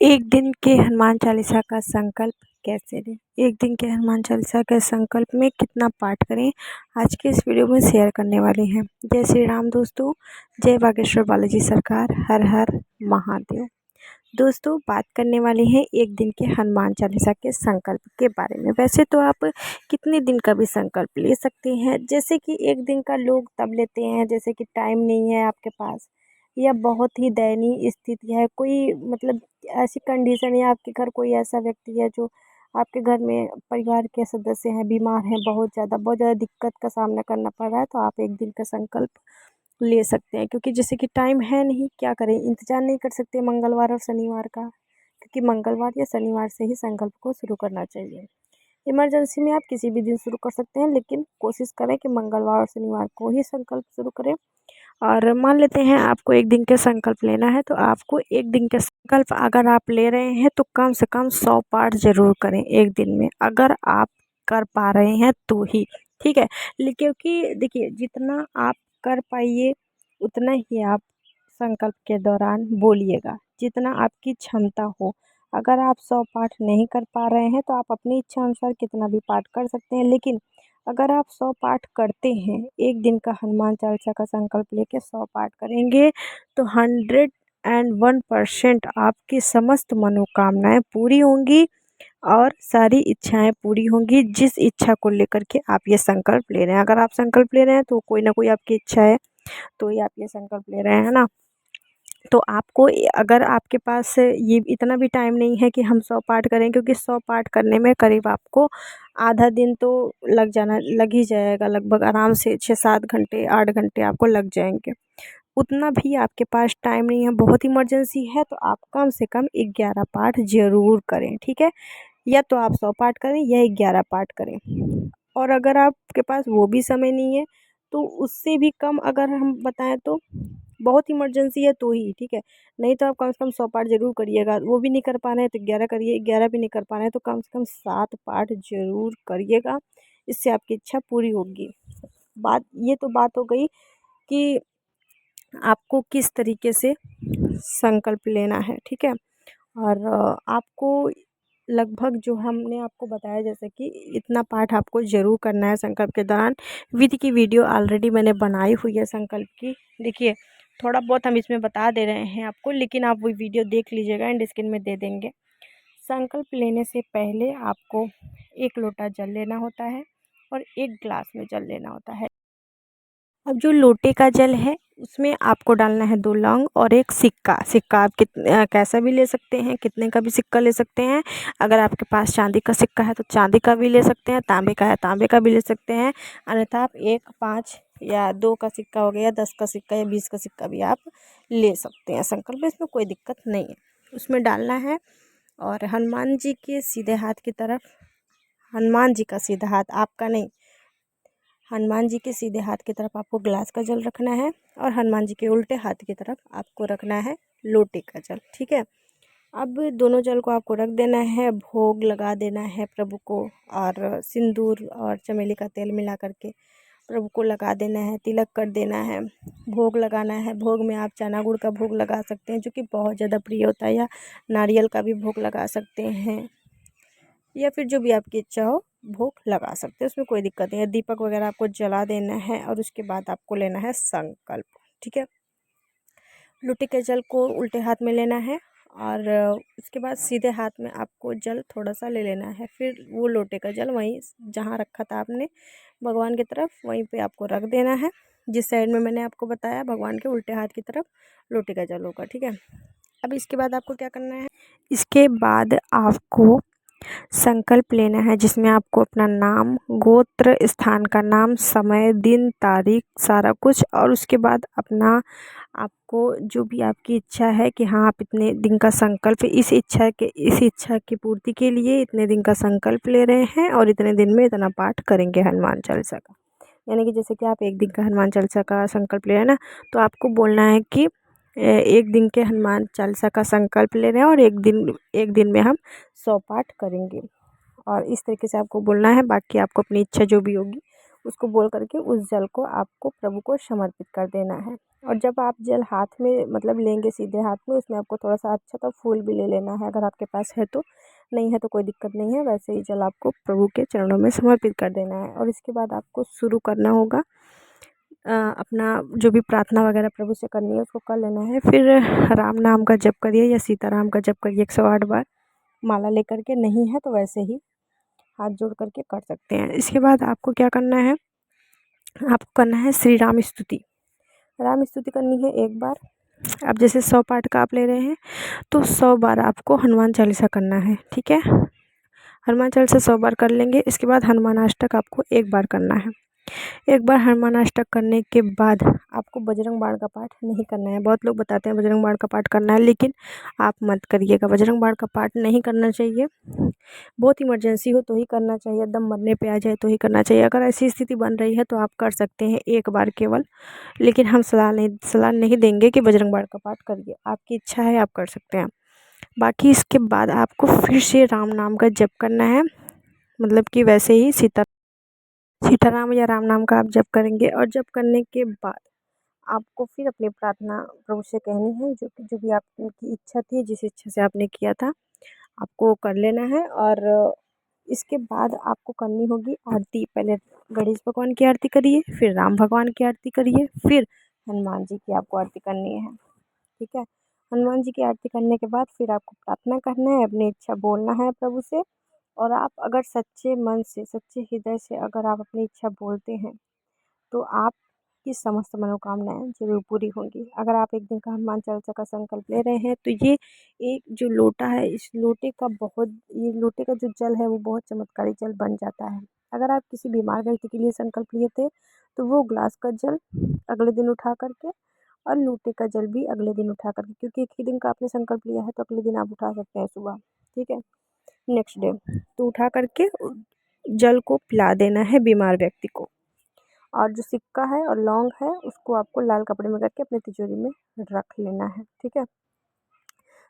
एक दिन के हनुमान चालीसा का संकल्प कैसे लें। एक दिन के हनुमान चालीसा के संकल्प में कितना पाठ करें, आज के इस वीडियो में शेयर करने वाले हैं। जय श्री राम दोस्तों, जय बागेश्वर बालाजी सरकार, हर हर महादेव। दोस्तों, बात करने वाले हैं एक दिन के हनुमान चालीसा के संकल्प के बारे में। वैसे तो आप कितने दिन का भी संकल्प ले सकते हैं, जैसे कि एक दिन का लोग तब लेते हैं जैसे कि टाइम नहीं है आपके पास, या बहुत ही दयनीय स्थिति है, कोई मतलब ऐसी कंडीशन, या आपके घर कोई ऐसा व्यक्ति है जो आपके घर में परिवार के सदस्य हैं, बीमार हैं, बहुत ज़्यादा दिक्कत का सामना करना पड़ रहा है, तो आप एक दिन का संकल्प ले सकते हैं। क्योंकि जैसे कि टाइम है नहीं, क्या करें, इंतज़ार नहीं कर सकते मंगलवार और शनिवार का, क्योंकि मंगलवार या शनिवार से ही संकल्प को शुरू करना चाहिए। इमरजेंसी में आप किसी भी दिन शुरू कर सकते हैं, लेकिन कोशिश करें कि मंगलवार और शनिवार को ही संकल्प शुरू करें। और मान लेते हैं आपको एक दिन के संकल्प लेना है, तो आपको एक दिन के संकल्प अगर आप ले रहे हैं तो कम से कम 100 पाठ ज़रूर करें एक दिन में, अगर आप कर पा रहे हैं तो ही, ठीक है। क्योंकि देखिए, जितना आप कर पाइए उतना ही आप संकल्प के दौरान बोलिएगा, जितना आपकी क्षमता हो। अगर आप 100 पाठ नहीं कर पा रहे हैं तो आप अपनी इच्छा अनुसार कितना भी पाठ कर सकते हैं, लेकिन अगर आप 100 पाठ करते हैं, एक दिन का हनुमान चालीसा का संकल्प लेके 100 पाठ करेंगे, तो 101% आपकी समस्त मनोकामनाएं पूरी होंगी और सारी इच्छाएं पूरी होंगी, जिस इच्छा को लेकर के आप ये संकल्प ले रहे हैं। अगर आप संकल्प ले रहे हैं तो कोई ना कोई आपकी इच्छा है, तो ही आप ये संकल्प ले रहे हैं ना। तो आपको अगर आपके पास ये इतना भी टाइम नहीं है कि हम 100 पाठ करें, क्योंकि 100 पाठ करने में करीब आपको आधा दिन तो लग ही जाएगा, लगभग आराम से 6-7 घंटे 8 घंटे आपको लग जाएंगे। उतना भी आपके पास टाइम नहीं है, बहुत इमरजेंसी है, तो आप कम से कम 11 पाठ ज़रूर करें, ठीक है। या तो आप 100 पाठ करें या 11 पाठ करें। और अगर आपके पास वो भी समय नहीं है, तो उससे भी कम अगर हम बताएं तो बहुत इमरजेंसी है तो ही, ठीक है। नहीं तो आप कम से कम 100 पाठ ज़रूर करिएगा। वो भी नहीं कर पा रहे हैं तो 11 करिए, 11 भी नहीं कर पा रहे हैं तो कम से कम 7 पाठ ज़रूर करिएगा। इससे आपकी इच्छा पूरी होगी। बात हो गई कि आपको किस तरीके से संकल्प लेना है, ठीक है। और आपको लगभग जो हमने आपको बताया, जैसे कि इतना पाठ आपको ज़रूर करना है संकल्प के दौरान। विधि की वीडियो ऑलरेडी मैंने बनाई हुई है संकल्प की, देखिए थोड़ा बहुत हम इसमें बता दे रहे हैं आपको, लेकिन आप वो वीडियो देख लीजिएगा, एंड स्क्रीन में दे देंगे। संकल्प लेने से पहले आपको 1 लोटा जल लेना होता है और 1 ग्लास में जल लेना होता है। अब जो लोटे का जल है उसमें आपको डालना है 2 लौंग और 1 सिक्का। सिक्का आप कैसा भी ले सकते हैं, कितने का भी सिक्का ले सकते हैं। अगर आपके पास चांदी का सिक्का है तो चांदी का भी ले सकते हैं, तांबे का है तांबे का भी ले सकते हैं। अन्यथा आप 1, 5 या 2 का सिक्का हो गया, 10 का सिक्का या 20 का सिक्का भी आप ले सकते हैं। संकल्प में इसमें कोई दिक्कत नहीं है। उसमें डालना है और हनुमान जी के सीधे हाथ की तरफ, हनुमान जी का सीधा हाथ, आपका नहीं, हनुमान जी के सीधे हाथ की तरफ आपको ग्लास का जल रखना है, और हनुमान जी के उल्टे हाथ की तरफ आपको रखना है लोटे का जल, ठीक है। अब दोनों जल को आपको रख देना है, भोग लगा देना है प्रभु को, और सिंदूर और चमेली का तेल मिला करके प्रभु को लगा देना है, तिलक कर देना है, भोग लगाना है। भोग में आप चना गुड़ का भोग लगा सकते हैं, जो कि बहुत ज़्यादा प्रिय होता है, या नारियल का भी भोग लगा सकते हैं, या फिर जो भी आपकी इच्छा हो भोग लगा सकते हैं, उसमें कोई दिक्कत नहीं है। दीपक वगैरह आपको जला देना है, और उसके बाद आपको लेना है संकल्प, ठीक है। लोटे के जल को उल्टे हाथ में लेना है, और उसके बाद सीधे हाथ में आपको जल थोड़ा सा ले लेना है। फिर वो लोटे का जल वहीं जहाँ रखा था आपने भगवान की तरफ, वहीं पे आपको रख देना है, जिस साइड में मैंने आपको बताया भगवान के उल्टे हाथ की तरफ लोटे का जल होगा, ठीक है। अब इसके बाद आपको क्या करना है, इसके बाद आपको संकल्प लेना है, जिसमें आपको अपना नाम, गोत्र, स्थान का नाम, समय, दिन, तारीख, सारा कुछ, और उसके बाद अपना, आपको जो भी आपकी इच्छा है कि हाँ आप इतने दिन का संकल्प, इस इच्छा की पूर्ति के लिए इतने दिन का संकल्प ले रहे हैं, और इतने दिन में इतना पाठ करेंगे हनुमान चालीसा का। यानी कि जैसे कि आप एक दिन का हनुमान चालीसा का संकल्प ले रहे हैं ना, तो आपको बोलना है कि एक दिन के हनुमान चालीसा का संकल्प ले रहे हैं, और एक दिन में हम 100 पाठ करेंगे, और इस तरीके से आपको बोलना है। बाकी आपको अपनी इच्छा जो भी होगी उसको बोल करके उस जल को आपको प्रभु को समर्पित कर देना है। और जब आप जल हाथ में मतलब लेंगे सीधे हाथ में, उसमें आपको थोड़ा सा अच्छा सा फूल भी ले लेना है, अगर आपके पास है तो। नहीं है तो कोई दिक्कत नहीं है, वैसे ही जल आपको प्रभु के चरणों में समर्पित कर देना है। और इसके बाद आपको शुरू करना होगा अपना जो भी प्रार्थना वगैरह प्रभु से करनी है उसको कर लेना है। फिर राम नाम का जप करिए या सीताराम का जप करिए 108 बार माला लेकर के। नहीं है तो वैसे ही हाथ जोड़ करके कर सकते हैं। इसके बाद आपको क्या करना है, आपको करना है श्री राम स्तुति। राम स्तुति करनी है 1 बार। अब जैसे 100 पाठ का आप ले रहे हैं तो 100 बार आपको हनुमान चालीसा करना है, ठीक है। हनुमान चालीसा 100 बार कर लेंगे। इसके बाद हनुमान अष्टक आपको 1 बार करना है। 1 बार हनुमान अष्टक करने के बाद आपको बजरंग बाण का पाठ नहीं करना है। बहुत लोग बताते हैं बजरंग बाण का पाठ करना है, लेकिन आप मत करिएगा। बजरंग बाण का पाठ नहीं करना चाहिए। बहुत इमरजेंसी हो तो ही करना चाहिए, दम मरने पे आ जाए तो ही करना चाहिए। अगर ऐसी स्थिति बन रही है तो आप कर सकते हैं 1 बार केवल, लेकिन हम सलाह नहीं देंगे कि बजरंग बाण का पाठ करिए। आपकी इच्छा है आप कर सकते हैं। बाकी इसके बाद आपको फिर से राम नाम का जप करना है, मतलब कि वैसे ही सीताराम या राम नाम का आप जप करेंगे। और जप करने के बाद आपको फिर अपनी प्रार्थना प्रभु से कहनी है, जो भी आपकी इच्छा थी, जिस इच्छा से आपने किया था आपको कर लेना है। और इसके बाद आपको करनी होगी आरती। पहले गणेश भगवान की आरती करिए, फिर राम भगवान की आरती करिए, फिर हनुमान जी की आपको आरती करनी है, ठीक है। हनुमान जी की आरती करने के बाद फिर आपको प्रार्थना करना है, अपनी इच्छा बोलना है प्रभु से। और आप अगर सच्चे मन से, सच्चे हृदय से अगर आप अपनी इच्छा बोलते हैं तो आपकी समस्त मनोकामनाएं जरूर पूरी होंगी। अगर आप एक दिन का हनुमान चालीसा का संकल्प ले रहे हैं तो ये एक जो लोटा है, इस लोटे का ये लोटे का जो जल है वो बहुत चमत्कारी जल बन जाता है। अगर आप किसी बीमार व्यक्ति के लिए संकल्प लिए थे तो वो ग्लास का जल अगले दिन उठा करके, और लोटे का जल भी अगले दिन उठा करके, क्योंकि एक ही दिन का आपने संकल्प लिया है तो अगले दिन आप उठा सकते हैं सुबह, ठीक है, नेक्स्ट डे। तो उठा करके जल को पिला देना है बीमार व्यक्ति को। और जो सिक्का है और लौंग है उसको आपको लाल कपड़े में करके अपनी तिजोरी में रख लेना है, ठीक है।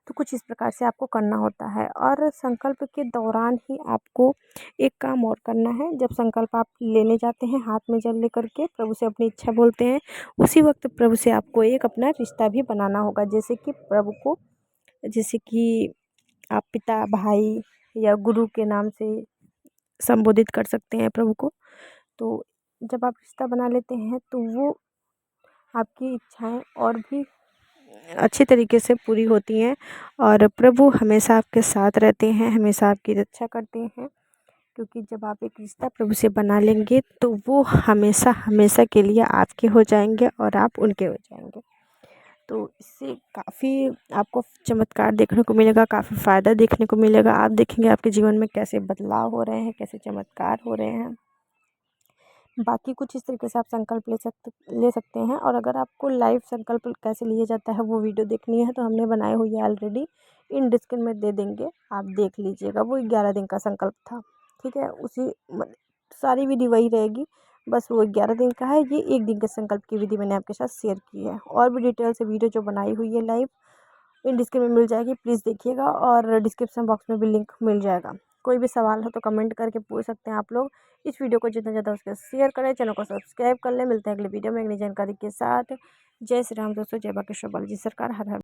तो कुछ इस प्रकार से आपको करना होता है। और संकल्प के दौरान ही आपको एक काम और करना है। जब संकल्प आप लेने जाते हैं हाथ में जल लेकर के, प्रभु से अपनी इच्छा बोलते हैं, उसी वक्त प्रभु से आपको एक अपना रिश्ता भी बनाना होगा। जैसे कि प्रभु को, जैसे कि आप पिता, भाई या गुरु के नाम से संबोधित कर सकते हैं प्रभु को। तो जब आप रिश्ता बना लेते हैं तो वो आपकी इच्छाएं और भी अच्छी तरीके से पूरी होती हैं। और प्रभु हमेशा आपके साथ रहते हैं, हमेशा आपकी रक्षा करते हैं। क्योंकि जब आप एक रिश्ता प्रभु से बना लेंगे तो वो हमेशा हमेशा के लिए आपके हो जाएंगे और आप उनके हो जाएंगे। तो इससे काफ़ी आपको चमत्कार देखने को मिलेगा, काफ़ी फ़ायदा देखने को मिलेगा। आप देखेंगे आपके जीवन में कैसे बदलाव हो रहे हैं, कैसे चमत्कार हो रहे हैं। बाकी कुछ इस तरीके से आप संकल्प ले सकते हैं। और अगर आपको लाइव संकल्प कैसे लिया जाता है वो वीडियो देखनी है तो हमने बनाई हुई है ऑलरेडी, इन डिस्क्रिप्शन में दे देंगे, आप देख लीजिएगा। वो 11 दिन का संकल्प था, ठीक है। सारी विधि वही रहेगी, बस वो 11 दिन का है। ये 1 दिन के संकल्प की विधि मैंने आपके साथ शेयर की है। और भी डिटेल से वीडियो जो बनाई हुई है लाइव इन डिस्क्रिप्शन में मिल जाएगी, प्लीज़ देखिएगा। और डिस्क्रिप्शन बॉक्स में भी लिंक मिल जाएगा। कोई भी सवाल हो तो कमेंट करके पूछ सकते हैं आप लोग। इस वीडियो को जितना ज़्यादा उसके शेयर करें, चैनल को सब्सक्राइब कर लें। मिलते हैं अगले वीडियो में एक नई जानकारी के साथ। जय श्री राम दोस्तों, जय बागेश्वर बालाजी सरकार, हर हर